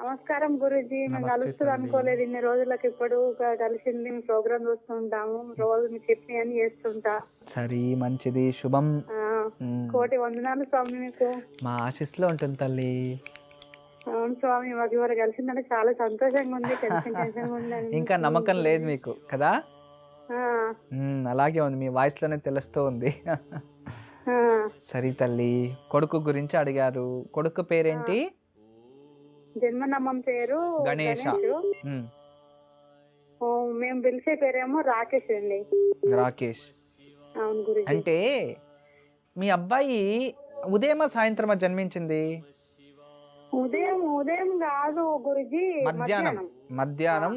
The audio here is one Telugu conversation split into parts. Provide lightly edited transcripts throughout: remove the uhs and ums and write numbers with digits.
నమస్కారం గురూజీ. మేము నమస్తే కలుస్తుంది తల్లి. అనుకోలేదు. ఇన్ని రోజులకి ఇప్పుడు కలిసింది. మేము ప్రోగ్రామ్ చూస్తుంటాము, రోజు మీ చెప్పి అని చేస్తుంటా. సరే, మంచిది, శుభం. ఆ, కోటి వందనాలు స్వామి మీకు. మా ఆశీస్సులో ఉంటుంది తల్లి. అవును స్వామి, మాకు ఇవాళ కలిసిందంటే చాలా సంతోషంగా ఉంది. టెన్షన్ ఉందని ఇంకా నమ్మకం లేదు మీకు కదా? ఆ, అలాగే ఉంది, మీ వాయిస్లోనే తెలుస్తూ ఉంది. ఆ. సరే తల్లి, కొడుకు గురించి అడిగారు. కొడుకు పేరేంటి? జన్మనామం పేరు గణేష. గణేష్. ఉమ్, ఓ, మేము పిలిచే పేరేమో రాకేష్ అండి. రాకేష్. అవును గురూజీ. అంటే మీ అబ్బాయి ఉదయమా సాయంత్రమా జన్మించింది? ఉదయం ఉదయం కాదు గురూజీ, మధ్యాహ్నం. మధ్యాహ్నం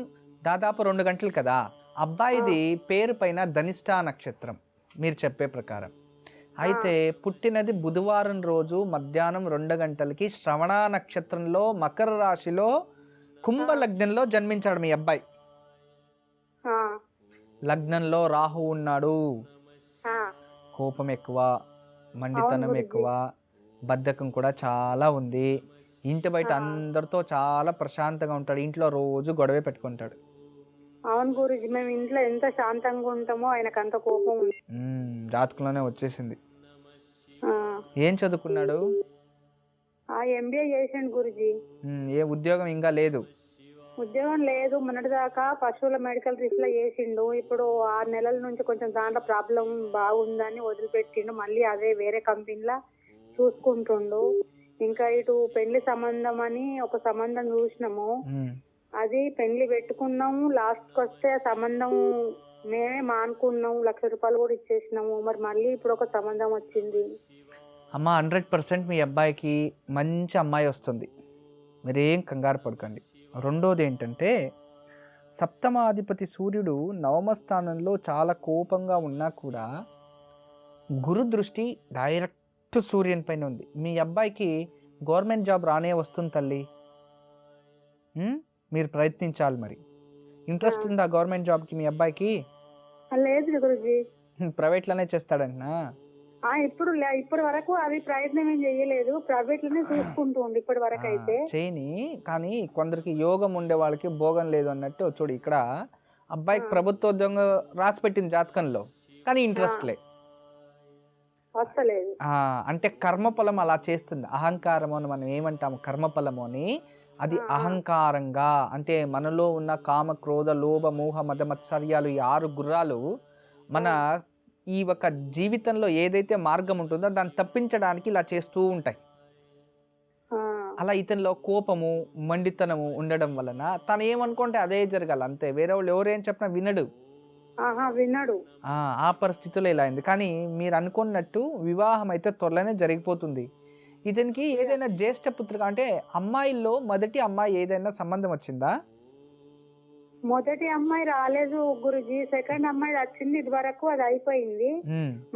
దాదాపు 2 గంటలు కదా. అబ్బాయిది పేరు పైన ధనిష్టా నక్షత్రం మీరు చెప్పే ప్రకారం. అయితే పుట్టినది బుధవారం రోజు మధ్యాహ్నం 2 గంటలకి శ్రవణ నక్షత్రంలో మకర రాశిలో కుంభ లగ్నంలో జన్మించాడు మీ అబ్బాయి. ఆ, లగ్నంలో రాహు ఉన్నాడు. ఆ. కోపం ఎక్కువ, మండితనం ఎక్కువ, బద్ధకం కూడా చాలా ఉంది. ఇంటి బయట అందరితో చాలా ప్రశాంతంగా ఉంటాడు. ఇంట్లో రోజు గొడవే పెట్టుకుంటాడు. అవును గురూజీ, మేము ఇంట్లో ఎంత శాంతంగా ఉంటామో ఆయనకు అంత కోపం ఉంది. జాతకంలోనే వచ్చేసింది. ఆ, ఏం చదువుకున్నాడు? ఎంబీఏ చేసిండు గురూజీ. ఏ ఉద్యోగం ఇంకా లేదు? ఉద్యోగం లేదు. మొన్నటిదాకా పశువుల మెడికల్ రిస్ట్ లో చేసిండు. ఇప్పుడు 6 నెలల నుంచి కొంచెం దాంట్లో ప్రాబ్లం బాగుందని వదిలిపెట్టిండు. మళ్ళీ అదే వేరే కంపెనీలో చూసుకుంటుండు. ఇంకా ఇటు పెళ్లి సంబంధం అని ఒక సంబంధం చూసినాము. అది పెళ్లి పెట్టుకున్నాము. లాస్ట్కి వస్తే ఆ సంబంధం మేమే మానుకున్నాము. 1,00,000 రూపాయలు కూడా ఇచ్చేసినాము. మరి మళ్ళీ ఇప్పుడు ఒక సంబంధం వచ్చింది. అమ్మ, 100% మీ అబ్బాయికి మంచి అమ్మాయి వస్తుంది. మీరేం కంగారు పడకండి. రెండోది ఏంటంటే, సప్తమాధిపతి సూర్యుడు నవమ స్థానంలో చాలా కోపంగా ఉన్నా కూడా గురు దృష్టి డైరెక్ట్ సూర్యుని పైన ఉంది. మీ అబ్బాయికి గవర్నమెంట్ జాబ్ రానే వస్తుంది తల్లి. మీరు ప్రయత్నించాలి. మరి ఇంట్రెస్ట్ ఉందా గవర్నమెంట్ జాబ్కి మీ అబ్బాయికి? లేదు గురూజీ. ప్రైవేట్లోనే చేస్తాడంటనా? ఇప్పటి వరకు అది ప్రయత్నం ఏం చేయలేదు. ప్రైవేట్ లోనే చూసుకుంటూ ఉండి ఇప్పటి వరకు అయితే. చేయని, కానీ కొందరికి యోగం ఉండే వాళ్ళకి భోగం లేదు అన్నట్టు. చూడు, ఇక్కడ అబ్బాయికి ప్రభుత్వ ఉద్యోగం రాసి పెట్టింది జాతకంలో, కానీ ఇంట్రెస్ట్ లే, వస్తలేదు. అంటే కర్మఫలం అలా చేస్తుంది. అహంకారము అని మనం ఏమంటాము, కర్మఫలము అని. అది అహంకారంగా, అంటే మనలో ఉన్న కామ, క్రోధ, లోభ, మోహ, మద, మత్సర్యాలు, ఈ 6 గుర్రాలు మన ఈ ఒక జీవితంలో ఏదైతే మార్గం ఉంటుందో దాన్ని తప్పించడానికి ఇలా చేస్తూ ఉంటాయి. అలా ఇతనిలో కోపము, మండితనము ఉండడం వలన తను ఏమనుకుంటే అదే జరగాలి అంతే. వేరే వాళ్ళు ఎవరేం చెప్పినా వినడు. ఆ పరిస్థితుల్లో ఇలా అయింది. కానీ మీరు అనుకున్నట్టు వివాహం అయితే త్వరలోనే జరిగిపోతుంది. ఇతనికి ఏదైనా జ్యేష్ఠ పుత్రిక, అంటే అమ్మాయిల్లో మొదటి అమ్మాయి ఏదైనా సంబంధం వచ్చిందా? మొదటి అమ్మాయి రాలేదు గురుజీ. సెకండ్ అమ్మాయి వచ్చింది. ఇది వరకు అది అయిపోయింది.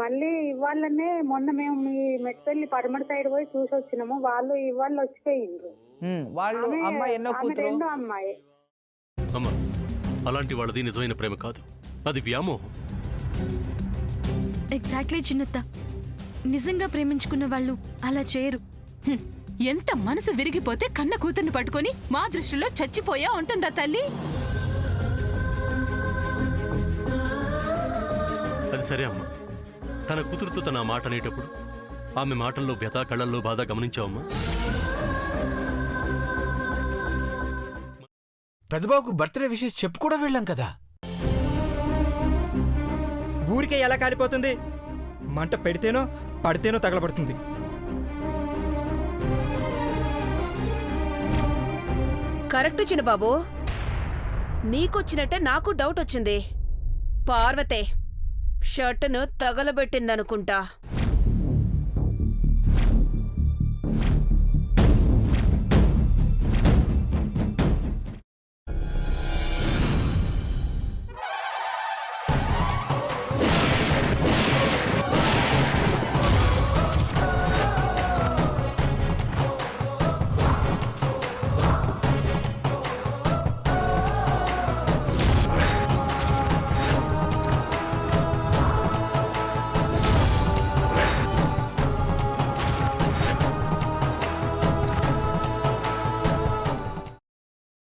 మళ్ళీ ఇవాళనే మొన్న మేము మీ మెట్పల్లి పడమటి సైడ్ పోయి చూసి వచ్చినాము. వాళ్ళు ఇవాళ వచ్చిపోయిండ్రు. రెండో అమ్మాయి. అలాంటి వాళ్ళది నిజమైన ప్రేమ కాదు, అది వ్యామోహం. ఎగ్జాక్ట్లీ చిన్నత్త. నిజంగా ప్రేమించుకున్న వాళ్ళు అలా చేయరు. ఎంత మనసు విరిగిపోతే కన్న కూతుర్ని పట్టుకొని మా దృష్టిలో చచ్చిపోయా ఉంటుందా తల్లి? అది సరే అమ్మా, తన కూతురుతో తన మాట అనేటప్పుడు ఆమె మాటల్లో వ్యథ, కళ్ళల్లో బాధ గమనించావమ్మా? పెద్దబాబుకు బర్త్డే విషెస్ చెప్పు కూడా వెళ్ళాం కదా. ఊరికే ఎలా కాలిపోతుంది? మంట పెడితేనో పడితేనో తగలబడుతుంది. కరెక్ట్ చిన్నబాబు, నీకొచ్చినట్టే నాకు డౌట్ వచ్చింది. పార్వతే షర్టును తగలబెట్టిందనుకుంటా.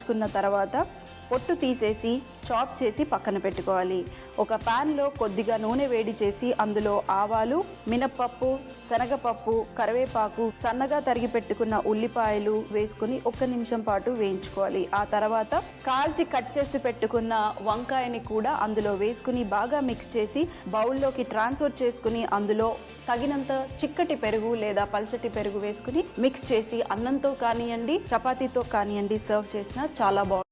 వేయించుకున్న తర్వాత పొట్టు తీసేసి చాప్ చేసి పక్కన పెట్టుకోవాలి. ఒక ప్యాన్లో కొద్దిగా నూనె వేడి చేసి అందులో ఆవాలు, మినప్పప్పు, శనగపప్పు, కరివేపాకు, సన్నగా తరిగి పెట్టుకున్న ఉల్లిపాయలు వేసుకుని 1 నిమిషం పాటు వేయించుకోవాలి. ఆ తర్వాత కాల్చి కట్ చేసి పెట్టుకున్న వంకాయని కూడా అందులో వేసుకుని బాగా మిక్స్ చేసి బౌల్లోకి ట్రాన్స్ఫర్ చేసుకుని అందులో తగినంత చిక్కటి పెరుగు లేదా పల్చటి పెరుగు వేసుకుని మిక్స్ చేసి అన్నంతో కానివ్వండి, చపాతీతో కానివ్వండి సర్వ్ చేసినా చాలా బాగుంటుంది.